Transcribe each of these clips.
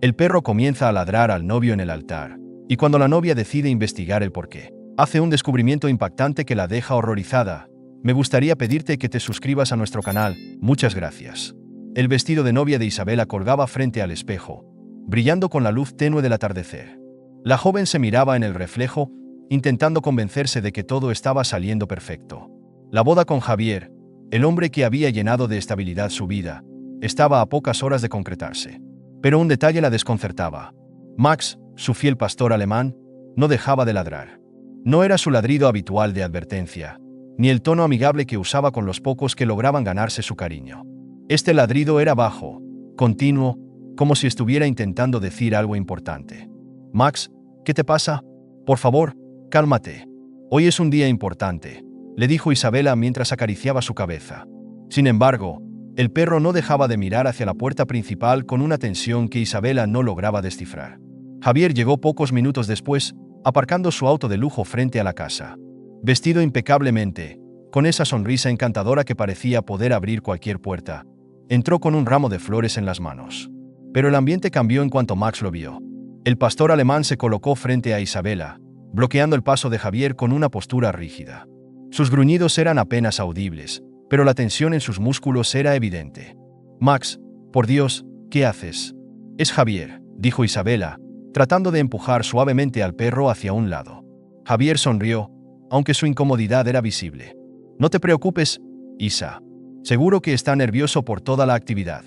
El perro comienza a ladrar al novio en el altar, y cuando la novia decide investigar el porqué, hace un descubrimiento impactante que la deja horrorizada. Me gustaría pedirte que te suscribas a nuestro canal, muchas gracias. El vestido de novia de Isabela colgaba frente al espejo, brillando con la luz tenue del atardecer. La joven se miraba en el reflejo, intentando convencerse de que todo estaba saliendo perfecto. La boda con Javier, el hombre que había llenado de estabilidad su vida, estaba a pocas horas de concretarse. Pero un detalle la desconcertaba. Max, su fiel pastor alemán, no dejaba de ladrar. No era su ladrido habitual de advertencia, ni el tono amigable que usaba con los pocos que lograban ganarse su cariño. Este ladrido era bajo, continuo, como si estuviera intentando decir algo importante. Max, ¿qué te pasa? Por favor, cálmate. Hoy es un día importante, le dijo Isabela mientras acariciaba su cabeza. Sin embargo, el perro no dejaba de mirar hacia la puerta principal con una tensión que Isabela no lograba descifrar. Javier llegó pocos minutos después, aparcando su auto de lujo frente a la casa. Vestido impecablemente, con esa sonrisa encantadora que parecía poder abrir cualquier puerta, entró con un ramo de flores en las manos. Pero el ambiente cambió en cuanto Max lo vio. El pastor alemán se colocó frente a Isabela, bloqueando el paso de Javier con una postura rígida. Sus gruñidos eran apenas audibles, pero la tensión en sus músculos era evidente. Max, por Dios, ¿qué haces? Es Javier, dijo Isabela, tratando de empujar suavemente al perro hacia un lado. Javier sonrió, aunque su incomodidad era visible. No te preocupes, Isa. Seguro que está nervioso por toda la actividad.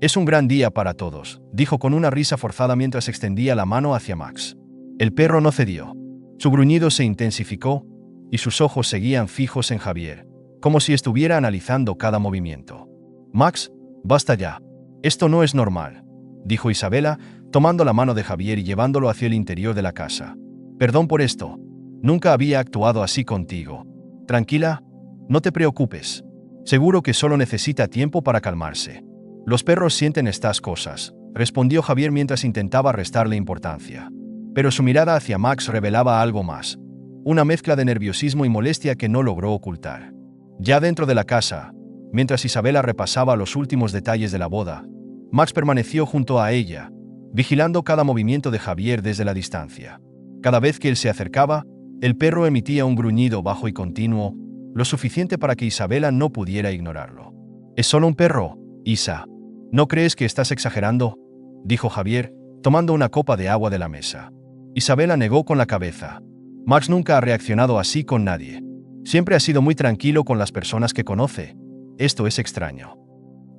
Es un gran día para todos, dijo con una risa forzada mientras extendía la mano hacia Max. El perro no cedió. Su gruñido se intensificó, y sus ojos seguían fijos en Javier, como si estuviera analizando cada movimiento. Max, basta ya. Esto no es normal, dijo Isabela, tomando la mano de Javier y llevándolo hacia el interior de la casa. Perdón por esto. Nunca había actuado así contigo. Tranquila, no te preocupes. Seguro que solo necesita tiempo para calmarse. Los perros sienten estas cosas, respondió Javier mientras intentaba restarle importancia. Pero su mirada hacia Max revelaba algo más, una mezcla de nerviosismo y molestia que no logró ocultar. Ya dentro de la casa, mientras Isabela repasaba los últimos detalles de la boda, Max permaneció junto a ella, vigilando cada movimiento de Javier desde la distancia. Cada vez que él se acercaba, el perro emitía un gruñido bajo y continuo, lo suficiente para que Isabela no pudiera ignorarlo. «Es solo un perro, Isa. ¿No crees que estás exagerando?», dijo Javier, tomando una copa de agua de la mesa. Isabela negó con la cabeza. Max nunca ha reaccionado así con nadie. Siempre ha sido muy tranquilo con las personas que conoce. Esto es extraño.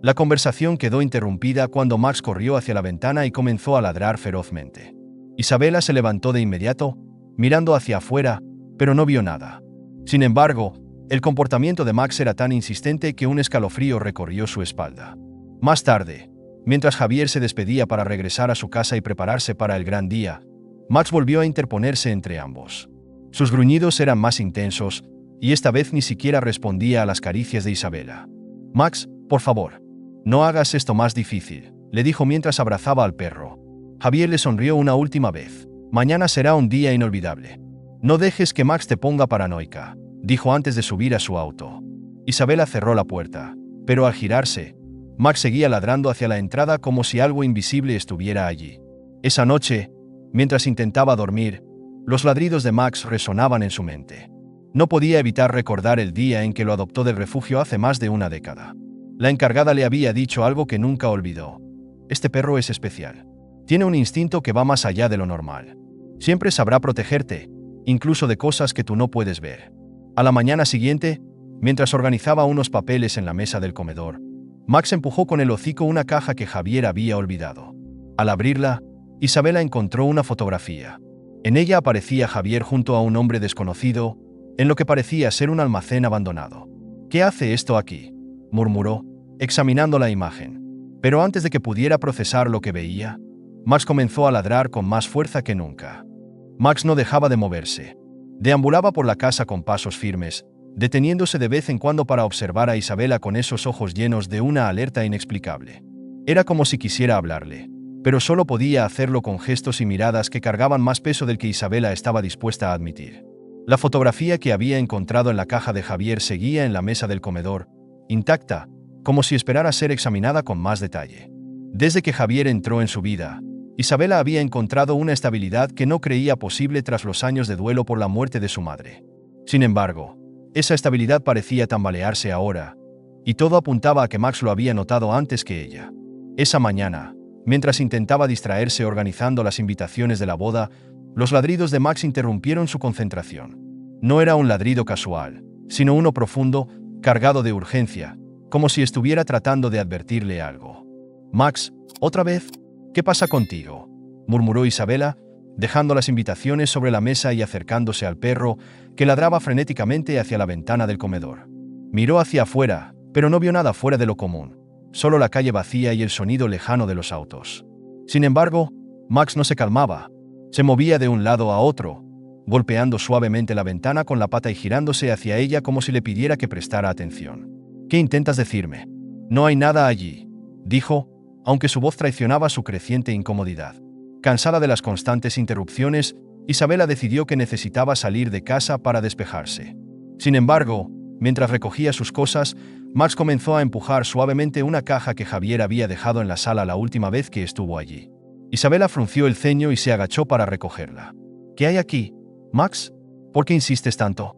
La conversación quedó interrumpida cuando Max corrió hacia la ventana y comenzó a ladrar ferozmente. Isabela se levantó de inmediato, mirando hacia afuera, pero no vio nada. Sin embargo, el comportamiento de Max era tan insistente que un escalofrío recorrió su espalda. Más tarde, mientras Javier se despedía para regresar a su casa y prepararse para el gran día, Max volvió a interponerse entre ambos. Sus gruñidos eran más intensos, y esta vez ni siquiera respondía a las caricias de Isabela. «Max, por favor, no hagas esto más difícil», le dijo mientras abrazaba al perro. Javier le sonrió una última vez. «Mañana será un día inolvidable. No dejes que Max te ponga paranoica», dijo antes de subir a su auto. Isabela cerró la puerta, pero al girarse, Max seguía ladrando hacia la entrada como si algo invisible estuviera allí. Esa noche, mientras intentaba dormir, los ladridos de Max resonaban en su mente. No podía evitar recordar el día en que lo adoptó del refugio hace más de una década. La encargada le había dicho algo que nunca olvidó. «Este perro es especial. Tiene un instinto que va más allá de lo normal. Siempre sabrá protegerte, incluso de cosas que tú no puedes ver». A la mañana siguiente, mientras organizaba unos papeles en la mesa del comedor, Max empujó con el hocico una caja que Javier había olvidado. Al abrirla, Isabela encontró una fotografía. En ella aparecía Javier junto a un hombre desconocido, en lo que parecía ser un almacén abandonado. «¿Qué hace esto aquí?», murmuró, examinando la imagen. Pero antes de que pudiera procesar lo que veía, Max comenzó a ladrar con más fuerza que nunca. Max no dejaba de moverse. Deambulaba por la casa con pasos firmes, deteniéndose de vez en cuando para observar a Isabela con esos ojos llenos de una alerta inexplicable. Era como si quisiera hablarle, pero solo podía hacerlo con gestos y miradas que cargaban más peso del que Isabela estaba dispuesta a admitir. La fotografía que había encontrado en la caja de Javier seguía en la mesa del comedor, intacta, como si esperara ser examinada con más detalle. Desde que Javier entró en su vida, Isabela había encontrado una estabilidad que no creía posible tras los años de duelo por la muerte de su madre. Sin embargo, esa estabilidad parecía tambalearse ahora, y todo apuntaba a que Max lo había notado antes que ella. Esa mañana, mientras intentaba distraerse organizando las invitaciones de la boda, los ladridos de Max interrumpieron su concentración. No era un ladrido casual, sino uno profundo, cargado de urgencia, como si estuviera tratando de advertirle algo. «Max, ¿otra vez? ¿Qué pasa contigo?», murmuró Isabela, dejando las invitaciones sobre la mesa y acercándose al perro, que ladraba frenéticamente hacia la ventana del comedor. Miró hacia afuera, pero no vio nada fuera de lo común, solo la calle vacía y el sonido lejano de los autos. Sin embargo, Max no se calmaba. Se movía de un lado a otro, golpeando suavemente la ventana con la pata y girándose hacia ella como si le pidiera que prestara atención. «¿Qué intentas decirme?». «No hay nada allí», dijo, aunque su voz traicionaba su creciente incomodidad. Cansada de las constantes interrupciones, Isabela decidió que necesitaba salir de casa para despejarse. Sin embargo, mientras recogía sus cosas, Max comenzó a empujar suavemente una caja que Javier había dejado en la sala la última vez que estuvo allí. Isabela frunció el ceño y se agachó para recogerla. «¿Qué hay aquí, Max? ¿Por qué insistes tanto?».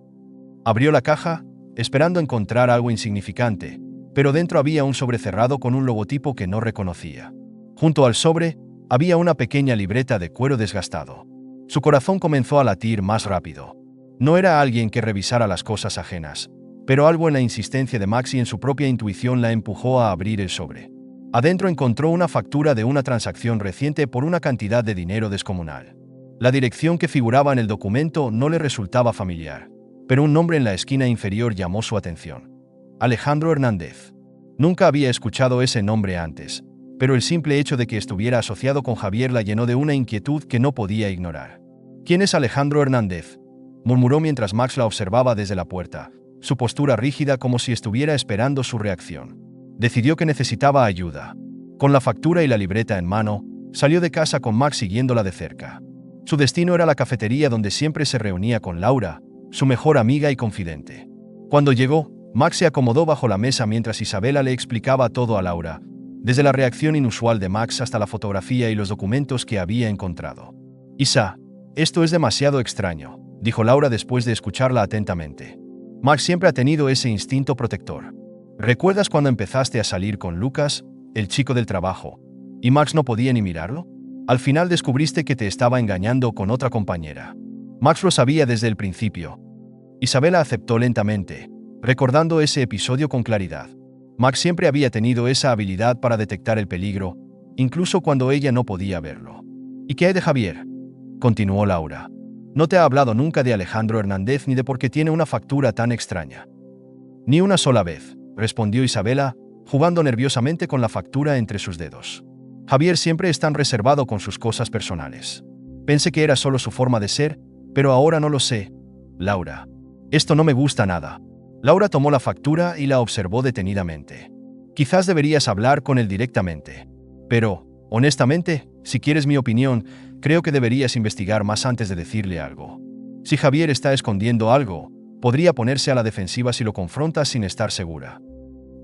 Abrió la caja, esperando encontrar algo insignificante, pero dentro había un sobre cerrado con un logotipo que no reconocía. Junto al sobre, había una pequeña libreta de cuero desgastado. Su corazón comenzó a latir más rápido. No era alguien que revisara las cosas ajenas, pero algo en la insistencia de Max y en su propia intuición la empujó a abrir el sobre. Adentro encontró una factura de una transacción reciente por una cantidad de dinero descomunal. La dirección que figuraba en el documento no le resultaba familiar, pero un nombre en la esquina inferior llamó su atención. Alejandro Hernández. Nunca había escuchado ese nombre antes, pero el simple hecho de que estuviera asociado con Javier la llenó de una inquietud que no podía ignorar. «¿Quién es Alejandro Hernández?», murmuró mientras Max la observaba desde la puerta, su postura rígida como si estuviera esperando su reacción. Decidió que necesitaba ayuda. Con la factura y la libreta en mano, salió de casa con Max siguiéndola de cerca. Su destino era la cafetería donde siempre se reunía con Laura, su mejor amiga y confidente. Cuando llegó, Max se acomodó bajo la mesa mientras Isabela le explicaba todo a Laura, desde la reacción inusual de Max hasta la fotografía y los documentos que había encontrado. «Isa, esto es demasiado extraño», dijo Laura después de escucharla atentamente. «Max siempre ha tenido ese instinto protector. ¿Recuerdas cuando empezaste a salir con Lucas, el chico del trabajo, y Max no podía ni mirarlo? Al final descubriste que te estaba engañando con otra compañera». Max lo sabía desde el principio. Isabela aceptó lentamente, recordando ese episodio con claridad. Max siempre había tenido esa habilidad para detectar el peligro, incluso cuando ella no podía verlo. «¿Y qué hay de Javier?», continuó Laura. «No te ha hablado nunca de Alejandro Hernández ni de por qué tiene una factura tan extraña». «Ni una sola vez», respondió Isabela, jugando nerviosamente con la factura entre sus dedos. «Javier siempre es tan reservado con sus cosas personales. Pensé que era solo su forma de ser, pero ahora no lo sé, Laura. Esto no me gusta nada». Laura tomó la factura y la observó detenidamente. «Quizás deberías hablar con él directamente. Pero, honestamente, si quieres mi opinión, creo que deberías investigar más antes de decirle algo. Si Javier está escondiendo algo, podría ponerse a la defensiva si lo confrontas sin estar segura».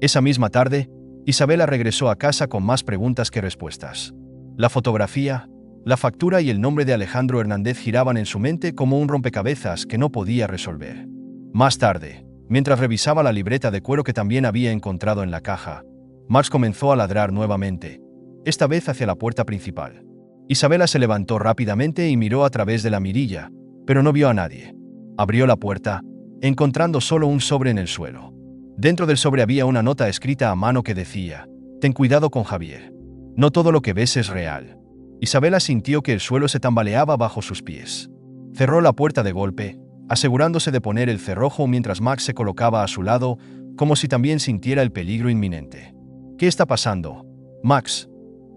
Esa misma tarde, Isabela regresó a casa con más preguntas que respuestas. La fotografía, la factura y el nombre de Alejandro Hernández giraban en su mente como un rompecabezas que no podía resolver. Más tarde, mientras revisaba la libreta de cuero que también había encontrado en la caja, Max comenzó a ladrar nuevamente, esta vez hacia la puerta principal. Isabela se levantó rápidamente y miró a través de la mirilla, pero no vio a nadie. Abrió la puerta, encontrando solo un sobre en el suelo. Dentro del sobre había una nota escrita a mano que decía: «Ten cuidado con Javier. No todo lo que ves es real». Isabela sintió que el suelo se tambaleaba bajo sus pies. Cerró la puerta de golpe, asegurándose de poner el cerrojo mientras Max se colocaba a su lado, como si también sintiera el peligro inminente. «¿Qué está pasando, Max?»,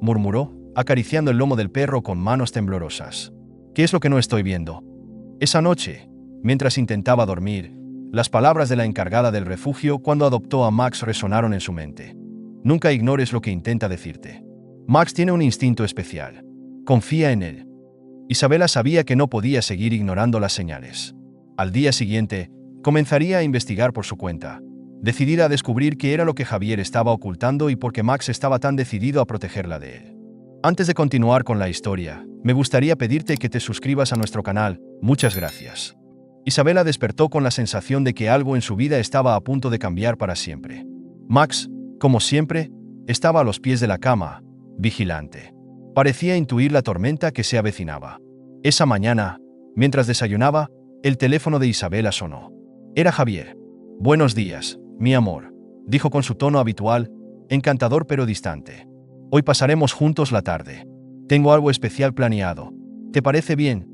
murmuró, acariciando el lomo del perro con manos temblorosas. «¿Qué es lo que no estoy viendo?». Esa noche, mientras intentaba dormir, las palabras de la encargada del refugio cuando adoptó a Max resonaron en su mente. «Nunca ignores lo que intenta decirte. Max tiene un instinto especial. Confía en él». Isabela sabía que no podía seguir ignorando las señales. Al día siguiente, comenzaría a investigar por su cuenta, decidida a descubrir qué era lo que Javier estaba ocultando y por qué Max estaba tan decidido a protegerla de él. Antes de continuar con la historia, me gustaría pedirte que te suscribas a nuestro canal. Muchas gracias. Isabela despertó con la sensación de que algo en su vida estaba a punto de cambiar para siempre. Max, como siempre, estaba a los pies de la cama, vigilante. Parecía intuir la tormenta que se avecinaba. Esa mañana, mientras desayunaba, el teléfono de Isabela sonó. Era Javier. «Buenos días, mi amor», dijo con su tono habitual, encantador pero distante. «Hoy pasaremos juntos la tarde. Tengo algo especial planeado. ¿Te parece bien?»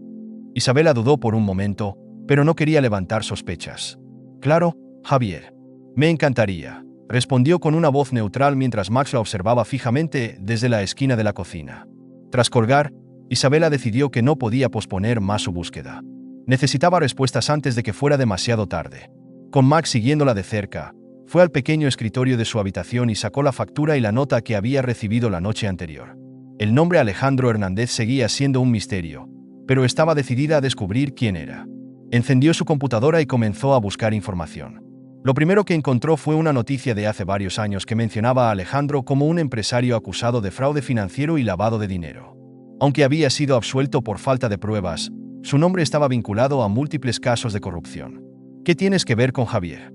Isabela dudó por un momento, pero no quería levantar sospechas. «Claro, Javier. Me encantaría», respondió con una voz neutral mientras Max la observaba fijamente desde la esquina de la cocina. Tras colgar, Isabela decidió que no podía posponer más su búsqueda. Necesitaba respuestas antes de que fuera demasiado tarde. Con Max siguiéndola de cerca, fue al pequeño escritorio de su habitación y sacó la factura y la nota que había recibido la noche anterior. El nombre Alejandro Hernández seguía siendo un misterio, pero estaba decidida a descubrir quién era. Encendió su computadora y comenzó a buscar información. Lo primero que encontró fue una noticia de hace varios años que mencionaba a Alejandro como un empresario acusado de fraude financiero y lavado de dinero. Aunque había sido absuelto por falta de pruebas, su nombre estaba vinculado a múltiples casos de corrupción. «¿Qué tienes que ver con Javier?»,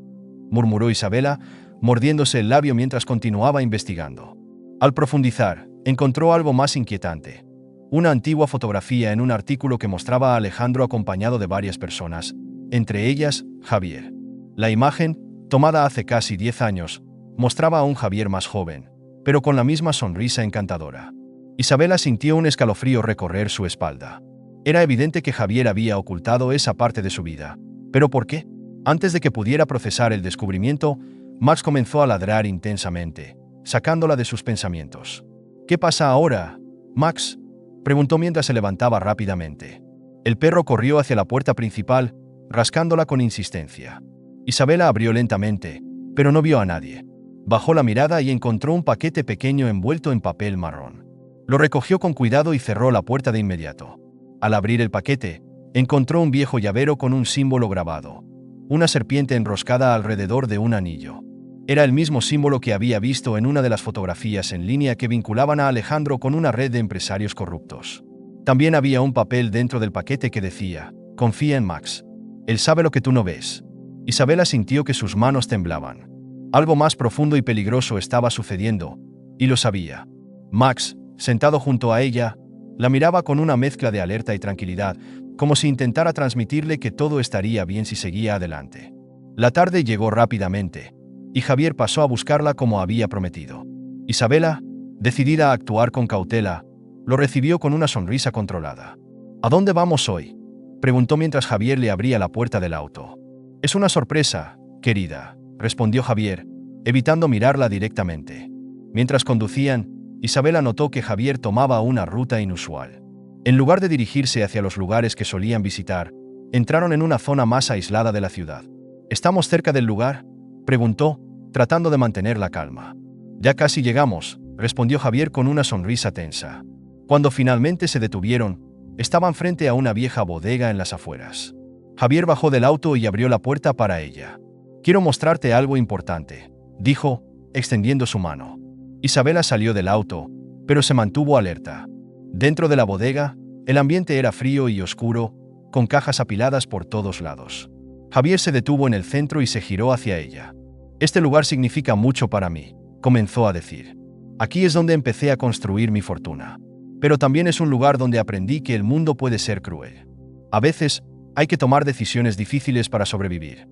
murmuró Isabela, mordiéndose el labio mientras continuaba investigando. Al profundizar, encontró algo más inquietante. Una antigua fotografía en un artículo que mostraba a Alejandro acompañado de varias personas, entre ellas, Javier. La imagen, tomada hace casi 10 años, mostraba a un Javier más joven, pero con la misma sonrisa encantadora. Isabela sintió un escalofrío recorrer su espalda. Era evidente que Javier había ocultado esa parte de su vida. ¿Pero por qué? Antes de que pudiera procesar el descubrimiento, Max comenzó a ladrar intensamente, sacándola de sus pensamientos. «¿Qué pasa ahora, Max?», preguntó mientras se levantaba rápidamente. El perro corrió hacia la puerta principal, rascándola con insistencia. Isabela abrió lentamente, pero no vio a nadie. Bajó la mirada y encontró un paquete pequeño envuelto en papel marrón. Lo recogió con cuidado y cerró la puerta de inmediato. Al abrir el paquete, encontró un viejo llavero con un símbolo grabado, una serpiente enroscada alrededor de un anillo. Era el mismo símbolo que había visto en una de las fotografías en línea que vinculaban a Alejandro con una red de empresarios corruptos. También había un papel dentro del paquete que decía: «Confía en Max. Él sabe lo que tú no ves». Isabela sintió que sus manos temblaban. Algo más profundo y peligroso estaba sucediendo, y lo sabía. Max, sentado junto a ella, la miraba con una mezcla de alerta y tranquilidad, como si intentara transmitirle que todo estaría bien si seguía adelante. La tarde llegó rápidamente, y Javier pasó a buscarla como había prometido. Isabela, decidida a actuar con cautela, lo recibió con una sonrisa controlada. «¿A dónde vamos hoy?», preguntó mientras Javier le abría la puerta del auto. «Es una sorpresa, querida», respondió Javier, evitando mirarla directamente. Mientras conducían, Isabela notó que Javier tomaba una ruta inusual. En lugar de dirigirse hacia los lugares que solían visitar, entraron en una zona más aislada de la ciudad. «¿Estamos cerca del lugar?», preguntó, tratando de mantener la calma. «Ya casi llegamos», respondió Javier con una sonrisa tensa. Cuando finalmente se detuvieron, estaban frente a una vieja bodega en las afueras. Javier bajó del auto y abrió la puerta para ella. «Quiero mostrarte algo importante», dijo, extendiendo su mano. Isabela salió del auto, pero se mantuvo alerta. Dentro de la bodega, el ambiente era frío y oscuro, con cajas apiladas por todos lados. Javier se detuvo en el centro y se giró hacia ella. «Este lugar significa mucho para mí», comenzó a decir. «Aquí es donde empecé a construir mi fortuna. Pero también es un lugar donde aprendí que el mundo puede ser cruel. A veces, hay que tomar decisiones difíciles para sobrevivir».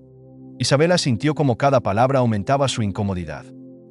Isabela sintió como cada palabra aumentaba su incomodidad.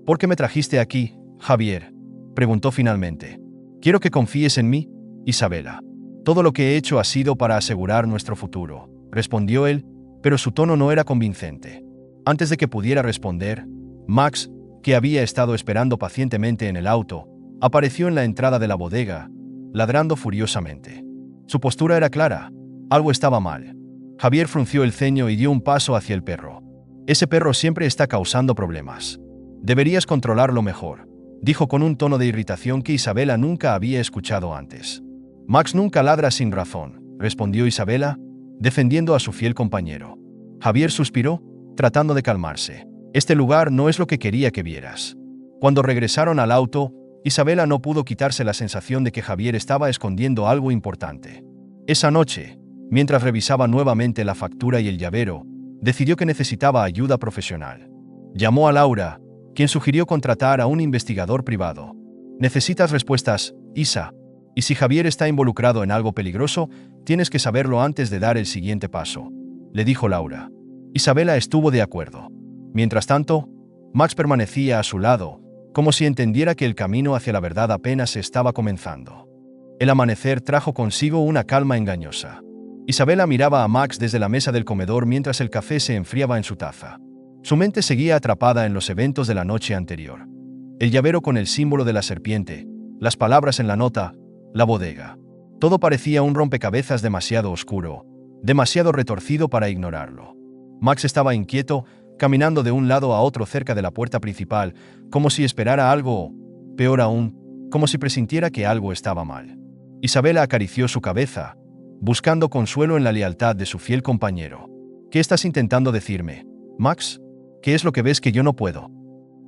«¿Por qué me trajiste aquí, Javier?», preguntó finalmente. «Quiero que confíes en mí, Isabela. Todo lo que he hecho ha sido para asegurar nuestro futuro», respondió él, pero su tono no era convincente. Antes de que pudiera responder, Max, que había estado esperando pacientemente en el auto, apareció en la entrada de la bodega, ladrando furiosamente. Su postura era clara: algo estaba mal. Javier frunció el ceño y dio un paso hacia el perro. «Ese perro siempre está causando problemas. Deberías controlarlo mejor», dijo con un tono de irritación que Isabela nunca había escuchado antes. «Max nunca ladra sin razón», respondió Isabela, defendiendo a su fiel compañero. Javier suspiró, tratando de calmarse. «Este lugar no es lo que quería que vieras». Cuando regresaron al auto, Isabela no pudo quitarse la sensación de que Javier estaba escondiendo algo importante. Esa noche, mientras revisaba nuevamente la factura y el llavero, decidió que necesitaba ayuda profesional. Llamó a Laura, quien sugirió contratar a un investigador privado. Necesitas respuestas, Isa, y si Javier está involucrado en algo peligroso, tienes que saberlo antes de dar el siguiente paso, le dijo Laura. Isabela estuvo de acuerdo. Mientras tanto, Max permanecía a su lado, como si entendiera que el camino hacia la verdad apenas estaba comenzando. El amanecer trajo consigo una calma engañosa. Isabela miraba a Max desde la mesa del comedor mientras el café se enfriaba en su taza. Su mente seguía atrapada en los eventos de la noche anterior. El llavero con el símbolo de la serpiente, las palabras en la nota, la bodega. Todo parecía un rompecabezas demasiado oscuro, demasiado retorcido para ignorarlo. Max estaba inquieto, caminando de un lado a otro cerca de la puerta principal, como si esperara algo, o, peor aún, como si presintiera que algo estaba mal. Isabela acarició su cabeza, buscando consuelo en la lealtad de su fiel compañero. ¿Qué estás intentando decirme, Max? ¿Qué es lo que ves que yo no puedo?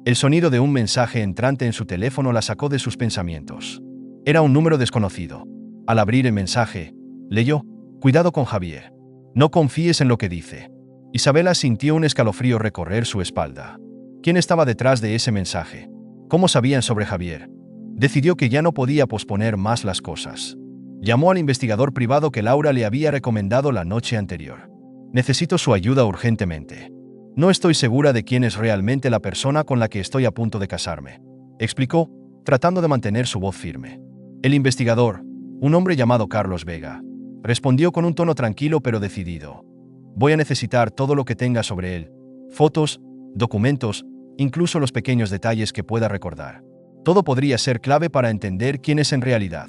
El sonido de un mensaje entrante en su teléfono la sacó de sus pensamientos. Era un número desconocido. Al abrir el mensaje, leyó: «Cuidado con Javier. No confíes en lo que dice». Isabela sintió un escalofrío recorrer su espalda. ¿Quién estaba detrás de ese mensaje? ¿Cómo sabían sobre Javier? Decidió que ya no podía posponer más las cosas. Llamó al investigador privado que Laura le había recomendado la noche anterior. «Necesito su ayuda urgentemente. No estoy segura de quién es realmente la persona con la que estoy a punto de casarme», explicó, tratando de mantener su voz firme. El investigador, un hombre llamado Carlos Vega, respondió con un tono tranquilo pero decidido. «Voy a necesitar todo lo que tenga sobre él, fotos, documentos, incluso los pequeños detalles que pueda recordar. Todo podría ser clave para entender quién es en realidad».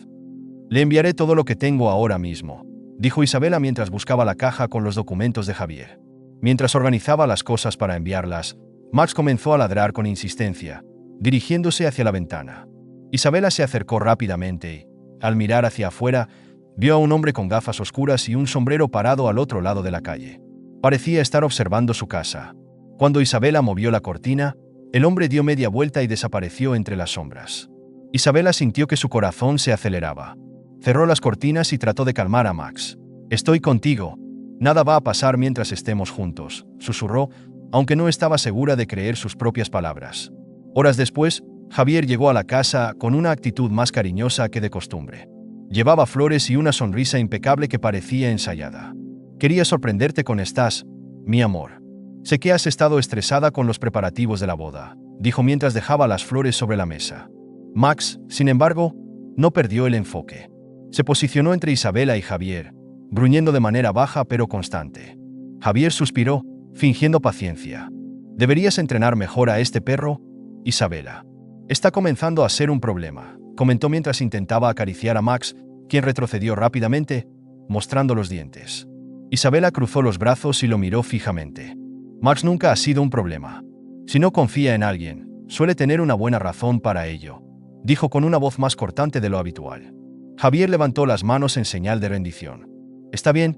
«Le enviaré todo lo que tengo ahora mismo», dijo Isabela mientras buscaba la caja con los documentos de Javier. Mientras organizaba las cosas para enviarlas, Max comenzó a ladrar con insistencia, dirigiéndose hacia la ventana. Isabela se acercó rápidamente y, al mirar hacia afuera, vio a un hombre con gafas oscuras y un sombrero parado al otro lado de la calle. Parecía estar observando su casa. Cuando Isabela movió la cortina, el hombre dio media vuelta y desapareció entre las sombras. Isabela sintió que su corazón se aceleraba. Cerró las cortinas y trató de calmar a Max. «Estoy contigo. Nada va a pasar mientras estemos juntos», susurró, aunque no estaba segura de creer sus propias palabras. Horas después, Javier llegó a la casa con una actitud más cariñosa que de costumbre. Llevaba flores y una sonrisa impecable que parecía ensayada. «Quería sorprenderte con estas, mi amor. Sé que has estado estresada con los preparativos de la boda», dijo mientras dejaba las flores sobre la mesa. Max, sin embargo, no perdió el enfoque. Se posicionó entre Isabela y Javier, gruñendo de manera baja pero constante. Javier suspiró, fingiendo paciencia. «Deberías entrenar mejor a este perro, Isabela. Está comenzando a ser un problema», comentó mientras intentaba acariciar a Max, quien retrocedió rápidamente, mostrando los dientes. Isabela cruzó los brazos y lo miró fijamente. «Max nunca ha sido un problema. Si no confía en alguien, suele tener una buena razón para ello», dijo con una voz más cortante de lo habitual. Javier levantó las manos en señal de rendición. Está bien,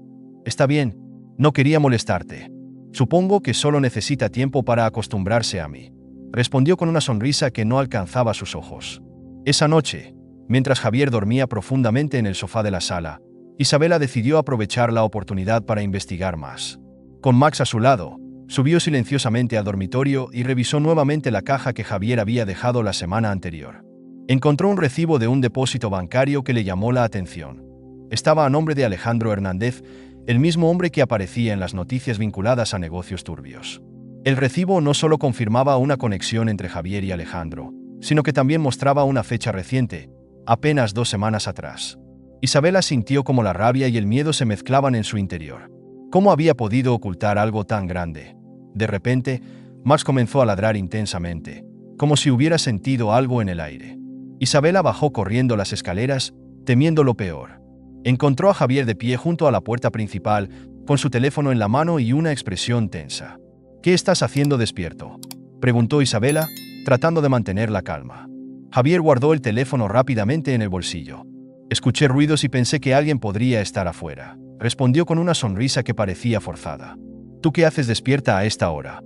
no quería molestarte. Supongo que solo necesita tiempo para acostumbrarse a mí», respondió con una sonrisa que no alcanzaba sus ojos. Esa noche, mientras Javier dormía profundamente en el sofá de la sala, Isabela decidió aprovechar la oportunidad para investigar más. Con Max a su lado, subió silenciosamente al dormitorio y revisó nuevamente la caja que Javier había dejado la semana anterior. Encontró un recibo de un depósito bancario que le llamó la atención. Estaba a nombre de Alejandro Hernández, el mismo hombre que aparecía en las noticias vinculadas a negocios turbios. El recibo no solo confirmaba una conexión entre Javier y Alejandro, sino que también mostraba una fecha reciente, apenas 2 semanas atrás. Isabela sintió como la rabia y el miedo se mezclaban en su interior. ¿Cómo había podido ocultar algo tan grande? De repente, Max comenzó a ladrar intensamente, como si hubiera sentido algo en el aire. Isabela bajó corriendo las escaleras, temiendo lo peor. Encontró a Javier de pie junto a la puerta principal, con su teléfono en la mano y una expresión tensa. «¿Qué estás haciendo despierto?», preguntó Isabela, tratando de mantener la calma. Javier guardó el teléfono rápidamente en el bolsillo. «Escuché ruidos y pensé que alguien podría estar afuera», respondió con una sonrisa que parecía forzada. «¿Tú qué haces despierta a esta hora?».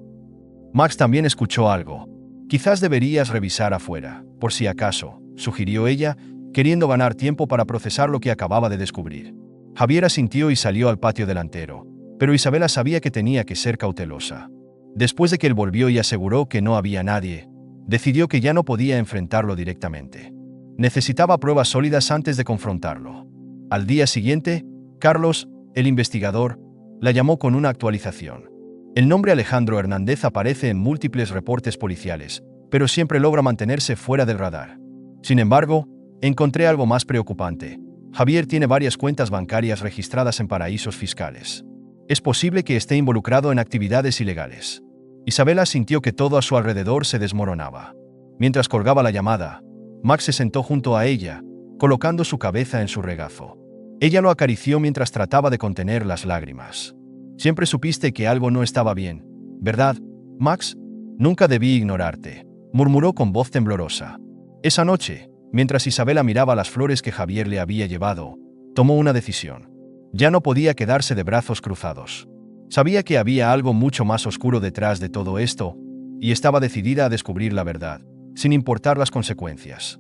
Max también escuchó algo. «Quizás deberías revisar afuera, por si acaso», sugirió ella, queriendo ganar tiempo para procesar lo que acababa de descubrir. Javier asintió y salió al patio delantero, pero Isabela sabía que tenía que ser cautelosa. Después de que él volvió y aseguró que no había nadie, decidió que ya no podía enfrentarlo directamente. Necesitaba pruebas sólidas antes de confrontarlo. Al día siguiente, Carlos, el investigador, la llamó con una actualización. El nombre Alejandro Hernández aparece en múltiples reportes policiales, pero siempre logra mantenerse fuera del radar. Sin embargo, encontré algo más preocupante. Javier tiene varias cuentas bancarias registradas en paraísos fiscales. Es posible que esté involucrado en actividades ilegales. Isabela sintió que todo a su alrededor se desmoronaba. Mientras colgaba la llamada, Max se sentó junto a ella, colocando su cabeza en su regazo. Ella lo acarició mientras trataba de contener las lágrimas. Siempre supiste que algo no estaba bien, ¿verdad, Max? Nunca debí ignorarte, murmuró con voz temblorosa. Esa noche, mientras Isabela miraba las flores que Javier le había llevado, tomó una decisión. Ya no podía quedarse de brazos cruzados. Sabía que había algo mucho más oscuro detrás de todo esto, y estaba decidida a descubrir la verdad, sin importar las consecuencias.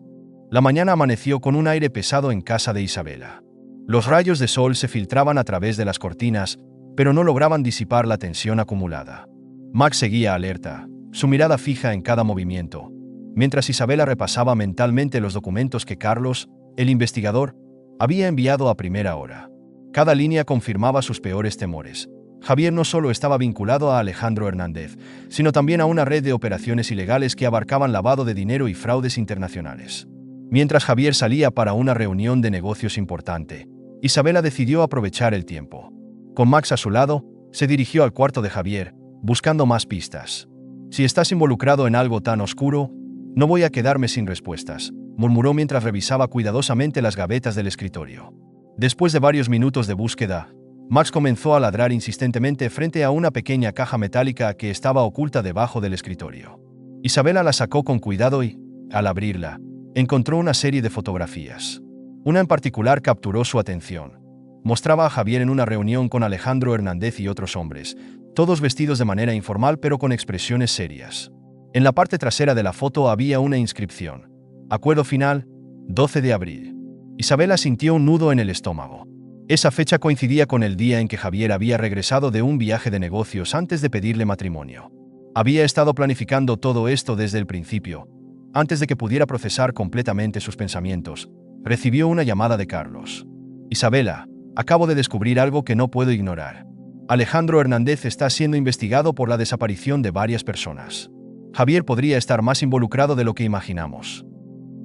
La mañana amaneció con un aire pesado en casa de Isabela. Los rayos de sol se filtraban a través de las cortinas, pero no lograban disipar la tensión acumulada. Max seguía alerta, su mirada fija en cada movimiento, mientras Isabela repasaba mentalmente los documentos que Carlos, el investigador, había enviado a primera hora. Cada línea confirmaba sus peores temores. Javier no solo estaba vinculado a Alejandro Hernández, sino también a una red de operaciones ilegales que abarcaban lavado de dinero y fraudes internacionales. Mientras Javier salía para una reunión de negocios importante, Isabela decidió aprovechar el tiempo. Con Max a su lado, se dirigió al cuarto de Javier, buscando más pistas. Si estás involucrado en algo tan oscuro, no voy a quedarme sin respuestas, murmuró mientras revisaba cuidadosamente las gavetas del escritorio. Después de varios minutos de búsqueda, Max comenzó a ladrar insistentemente frente a una pequeña caja metálica que estaba oculta debajo del escritorio. Isabela la sacó con cuidado y, al abrirla, encontró una serie de fotografías. Una en particular capturó su atención. Mostraba a Javier en una reunión con Alejandro Hernández y otros hombres, todos vestidos de manera informal pero con expresiones serias. En la parte trasera de la foto había una inscripción. Acuerdo final, 12 de abril. Isabela sintió un nudo en el estómago. Esa fecha coincidía con el día en que Javier había regresado de un viaje de negocios antes de pedirle matrimonio. Había estado planificando todo esto desde el principio. Antes de que pudiera procesar completamente sus pensamientos, recibió una llamada de Carlos. Isabela, acabo de descubrir algo que no puedo ignorar. Alejandro Hernández está siendo investigado por la desaparición de varias personas. Javier podría estar más involucrado de lo que imaginamos.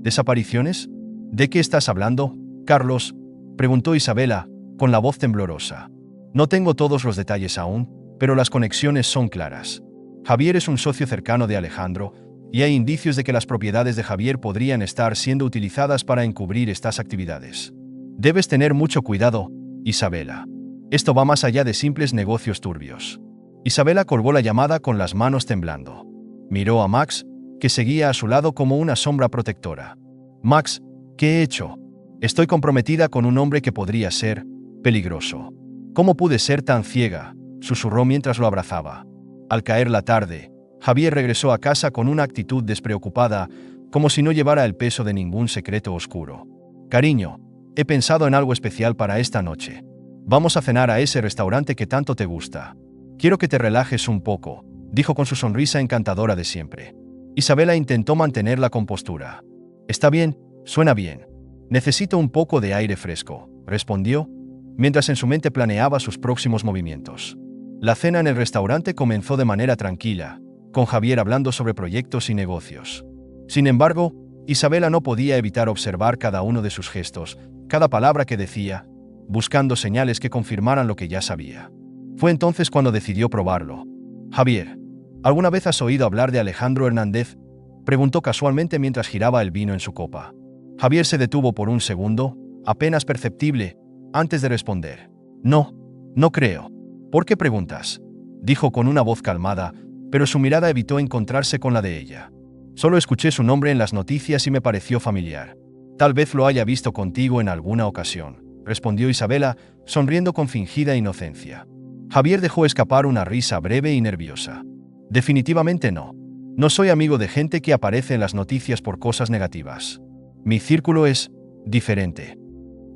¿Desapariciones? ¿De qué estás hablando, Carlos?, preguntó Isabela, con la voz temblorosa. No tengo todos los detalles aún, pero las conexiones son claras. Javier es un socio cercano de Alejandro, y hay indicios de que las propiedades de Javier podrían estar siendo utilizadas para encubrir estas actividades. Debes tener mucho cuidado, Isabela. Esto va más allá de simples negocios turbios. Isabela colgó la llamada con las manos temblando. Miró a Max, que seguía a su lado como una sombra protectora. Max, ¿qué he hecho? Estoy comprometida con un hombre que podría ser peligroso. ¿Cómo pude ser tan ciega?, susurró mientras lo abrazaba. Al caer la tarde, Javier regresó a casa con una actitud despreocupada, como si no llevara el peso de ningún secreto oscuro. Cariño, he pensado en algo especial para esta noche. Vamos a cenar a ese restaurante que tanto te gusta. Quiero que te relajes un poco, dijo con su sonrisa encantadora de siempre. Isabela intentó mantener la compostura. Está bien, suena bien. Necesito un poco de aire fresco, respondió, mientras en su mente planeaba sus próximos movimientos. La cena en el restaurante comenzó de manera tranquila, con Javier hablando sobre proyectos y negocios. Sin embargo, Isabela no podía evitar observar cada uno de sus gestos, cada palabra que decía, buscando señales que confirmaran lo que ya sabía. Fue entonces cuando decidió probarlo. Javier, ¿alguna vez has oído hablar de Alejandro Hernández?, preguntó casualmente mientras giraba el vino en su copa. Javier se detuvo por un segundo, apenas perceptible, antes de responder. No, no creo. ¿Por qué preguntas?, dijo con una voz calmada, pero su mirada evitó encontrarse con la de ella. Solo escuché su nombre en las noticias y me pareció familiar. Tal vez lo haya visto contigo en alguna ocasión, respondió Isabela, sonriendo con fingida inocencia. Javier dejó escapar una risa breve y nerviosa. Definitivamente no. No soy amigo de gente que aparece en las noticias por cosas negativas. Mi círculo es diferente.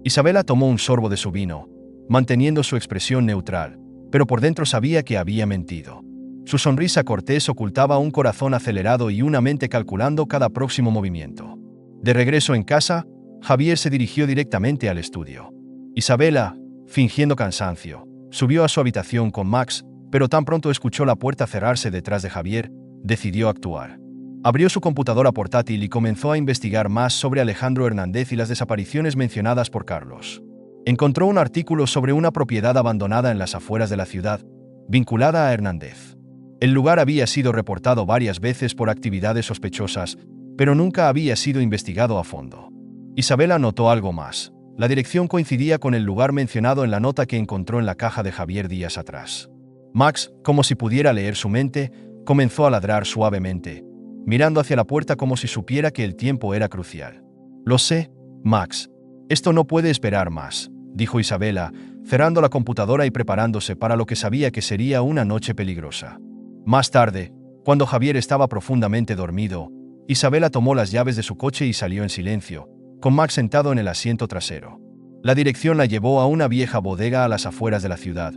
Isabela tomó un sorbo de su vino, manteniendo su expresión neutral, pero por dentro sabía que había mentido. Su sonrisa cortés ocultaba un corazón acelerado y una mente calculando cada próximo movimiento. De regreso en casa, Javier se dirigió directamente al estudio. Isabela, fingiendo cansancio, subió a su habitación con Max, pero tan pronto escuchó la puerta cerrarse detrás de Javier, decidió actuar. Abrió su computadora portátil y comenzó a investigar más sobre Alejandro Hernández y las desapariciones mencionadas por Carlos. Encontró un artículo sobre una propiedad abandonada en las afueras de la ciudad, vinculada a Hernández. El lugar había sido reportado varias veces por actividades sospechosas, pero nunca había sido investigado a fondo. Isabela notó algo más. La dirección coincidía con el lugar mencionado en la nota que encontró en la caja de Javier días atrás. Max, como si pudiera leer su mente, comenzó a ladrar suavemente, mirando hacia la puerta como si supiera que el tiempo era crucial. Lo sé, Max. Esto no puede esperar más, dijo Isabela, cerrando la computadora y preparándose para lo que sabía que sería una noche peligrosa. Más tarde, cuando Javier estaba profundamente dormido, Isabela tomó las llaves de su coche y salió en silencio, con Max sentado en el asiento trasero. La dirección la llevó a una vieja bodega a las afueras de la ciudad,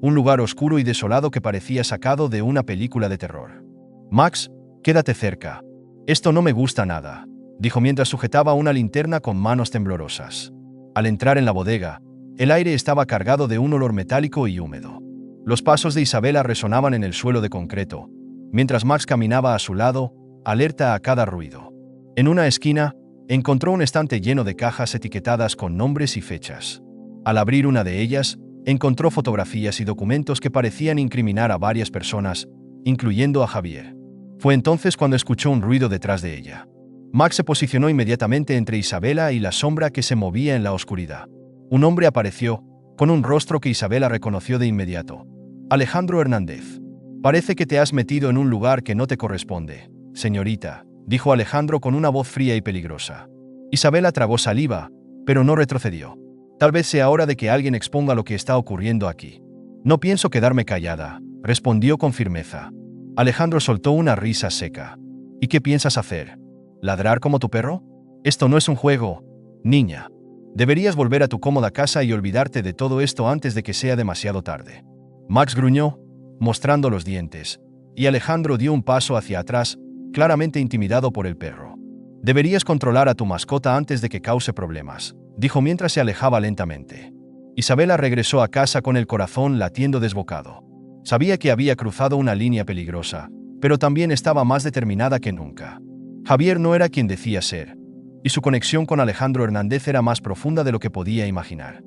un lugar oscuro y desolado que parecía sacado de una película de terror. Max, quédate cerca. Esto no me gusta nada, dijo mientras sujetaba una linterna con manos temblorosas. Al entrar en la bodega, el aire estaba cargado de un olor metálico y húmedo. Los pasos de Isabela resonaban en el suelo de concreto, mientras Max caminaba a su lado, alerta a cada ruido. En una esquina, encontró un estante lleno de cajas etiquetadas con nombres y fechas. Al abrir una de ellas, encontró fotografías y documentos que parecían incriminar a varias personas, incluyendo a Javier. Fue entonces cuando escuchó un ruido detrás de ella. Max se posicionó inmediatamente entre Isabela y la sombra que se movía en la oscuridad. Un hombre apareció, con un rostro que Isabela reconoció de inmediato. Alejandro Hernández. Parece que te has metido en un lugar que no te corresponde, señorita, dijo Alejandro con una voz fría y peligrosa. Isabela tragó saliva, pero no retrocedió. Tal vez sea hora de que alguien exponga lo que está ocurriendo aquí. No pienso quedarme callada, respondió con firmeza. Alejandro soltó una risa seca. ¿Y qué piensas hacer? ¿Ladrar como tu perro? Esto no es un juego, niña. Deberías volver a tu cómoda casa y olvidarte de todo esto antes de que sea demasiado tarde. Max gruñó, mostrando los dientes, y Alejandro dio un paso hacia atrás, claramente intimidado por el perro. Deberías controlar a tu mascota antes de que cause problemas, dijo mientras se alejaba lentamente. Isabela regresó a casa con el corazón latiendo desbocado. Sabía que había cruzado una línea peligrosa, pero también estaba más determinada que nunca. Javier no era quien decía ser, y su conexión con Alejandro Hernández era más profunda de lo que podía imaginar.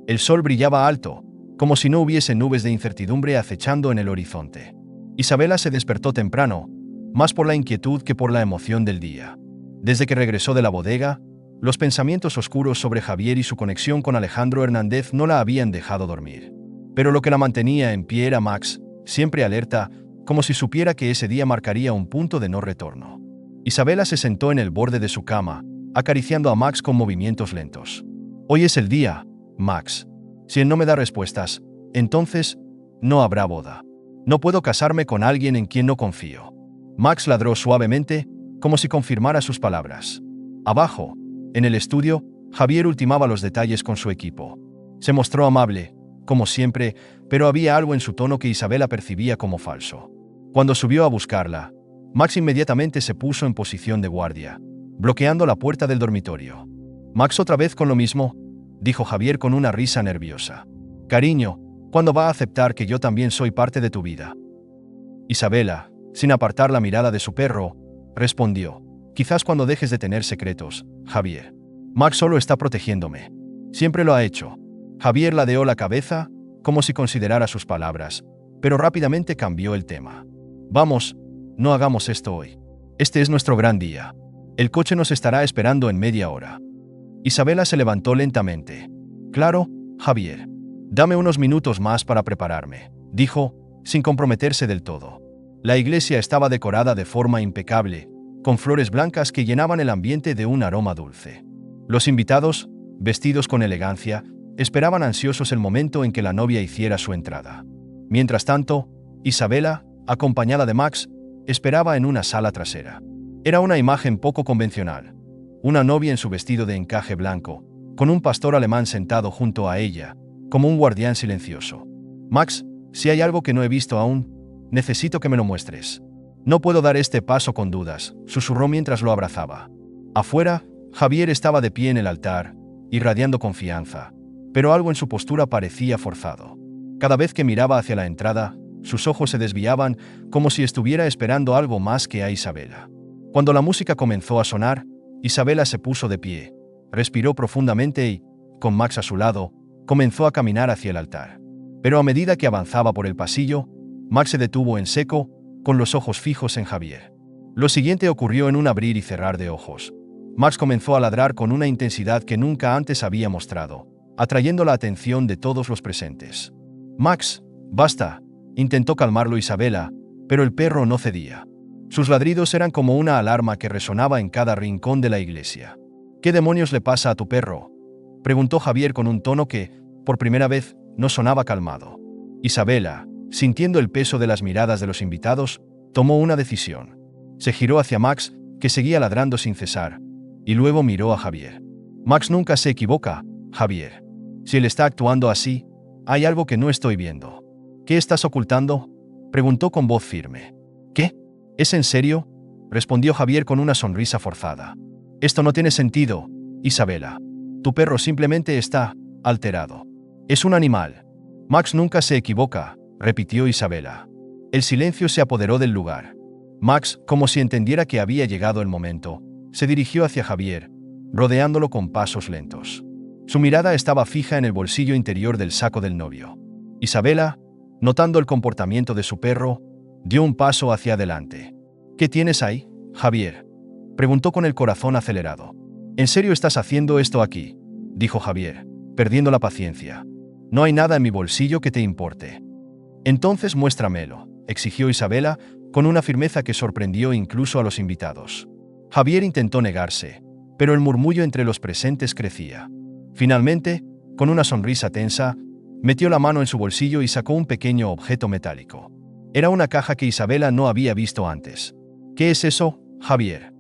El sol brillaba alto, como si no hubiese nubes de incertidumbre acechando en el horizonte. Isabela se despertó temprano, más por la inquietud que por la emoción del día. Desde que regresó de la bodega, los pensamientos oscuros sobre Javier y su conexión con Alejandro Hernández no la habían dejado dormir. Pero lo que la mantenía en pie era Max, siempre alerta, como si supiera que ese día marcaría un punto de no retorno. Isabela se sentó en el borde de su cama, acariciando a Max con movimientos lentos. Hoy es el día, Max. Si él no me da respuestas, entonces no habrá boda. No puedo casarme con alguien en quien no confío. Max ladró suavemente, como si confirmara sus palabras. Abajo, en el estudio, Javier ultimaba los detalles con su equipo. Se mostró amable, como siempre, pero había algo en su tono que Isabela percibía como falso. Cuando subió a buscarla, Max inmediatamente se puso en posición de guardia, bloqueando la puerta del dormitorio. «Max otra vez con lo mismo», dijo Javier con una risa nerviosa. «Cariño, ¿cuándo va a aceptar que yo también soy parte de tu vida?» Isabela, sin apartar la mirada de su perro, respondió: «Quizás cuando dejes de tener secretos, Javier. Max solo está protegiéndome. Siempre lo ha hecho». Javier ladeó la cabeza, como si considerara sus palabras, pero rápidamente cambió el tema. «Vamos, no hagamos esto hoy. Este es nuestro gran día. El coche nos estará esperando en media hora». Isabela se levantó lentamente. «Claro, Javier. Dame unos minutos más para prepararme», dijo, sin comprometerse del todo. La iglesia estaba decorada de forma impecable, con flores blancas que llenaban el ambiente de un aroma dulce. Los invitados, vestidos con elegancia, esperaban ansiosos el momento en que la novia hiciera su entrada. Mientras tanto, Isabela, acompañada de Max, esperaba en una sala trasera. Era una imagen poco convencional. una novia en su vestido de encaje blanco, con un pastor alemán sentado junto a ella, como un guardián silencioso. Max, si hay algo que no he visto aún, necesito que me lo muestres. No puedo dar este paso con dudas, susurró mientras lo abrazaba. Afuera, Javier estaba de pie en el altar, irradiando confianza, pero algo en su postura parecía forzado. Cada vez que miraba hacia la entrada, sus ojos se desviaban como si estuviera esperando algo más que a Isabela. Cuando la música comenzó a sonar, Isabela se puso de pie, respiró profundamente y, con Max a su lado, comenzó a caminar hacia el altar. Pero a medida que avanzaba por el pasillo, Max se detuvo en seco, con los ojos fijos en Javier. Lo siguiente ocurrió en un abrir y cerrar de ojos. Max comenzó a ladrar con una intensidad que nunca antes había mostrado, atrayendo la atención de todos los presentes. «Max, basta», intentó calmarlo Isabela, pero el perro no cedía. Sus ladridos eran como una alarma que resonaba en cada rincón de la iglesia. «¿Qué demonios le pasa a tu perro?», preguntó Javier con un tono que, por primera vez, no sonaba calmado. Isabela, sintiendo el peso de las miradas de los invitados, tomó una decisión. Se giró hacia Max, que seguía ladrando sin cesar, y luego miró a Javier. «Max nunca se equivoca, Javier. Si él está actuando así, hay algo que no estoy viendo». «¿Qué estás ocultando?», preguntó con voz firme. «¿Qué? ¿Es en serio?», respondió Javier con una sonrisa forzada. «Esto no tiene sentido, Isabela. Tu perro simplemente está alterado. Es un animal». «Max nunca se equivoca», repitió Isabela. El silencio se apoderó del lugar. Max, como si entendiera que había llegado el momento, se dirigió hacia Javier, rodeándolo con pasos lentos. Su mirada estaba fija en el bolsillo interior del saco del novio. Isabela, notando el comportamiento de su perro, dio un paso hacia adelante. «¿Qué tienes ahí, Javier?», preguntó con el corazón acelerado. «¿En serio estás haciendo esto aquí?», dijo Javier, perdiendo la paciencia. «No hay nada en mi bolsillo que te importe». «Entonces muéstramelo», exigió Isabela, con una firmeza que sorprendió incluso a los invitados. Javier intentó negarse, pero el murmullo entre los presentes crecía. Finalmente, con una sonrisa tensa, metió la mano en su bolsillo y sacó un pequeño objeto metálico. Era una caja que Isabela no había visto antes. «¿Qué es eso, Javier?»,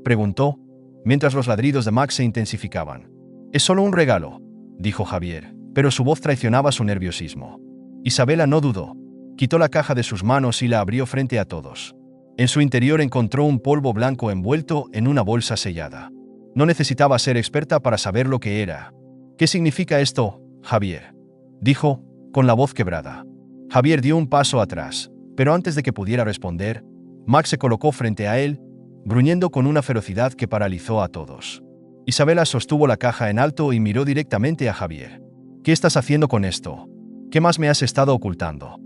preguntó, mientras los ladridos de Max se intensificaban. «Es solo un regalo», dijo Javier, pero su voz traicionaba su nerviosismo. Isabela no dudó. Quitó la caja de sus manos y la abrió frente a todos. En su interior encontró un polvo blanco envuelto en una bolsa sellada. No necesitaba ser experta para saber lo que era. «¿Qué significa esto, Javier?», dijo, con la voz quebrada. Javier dio un paso atrás, pero antes de que pudiera responder, Max se colocó frente a él, gruñendo con una ferocidad que paralizó a todos. Isabela sostuvo la caja en alto y miró directamente a Javier. «¿Qué estás haciendo con esto? ¿Qué más me has estado ocultando?».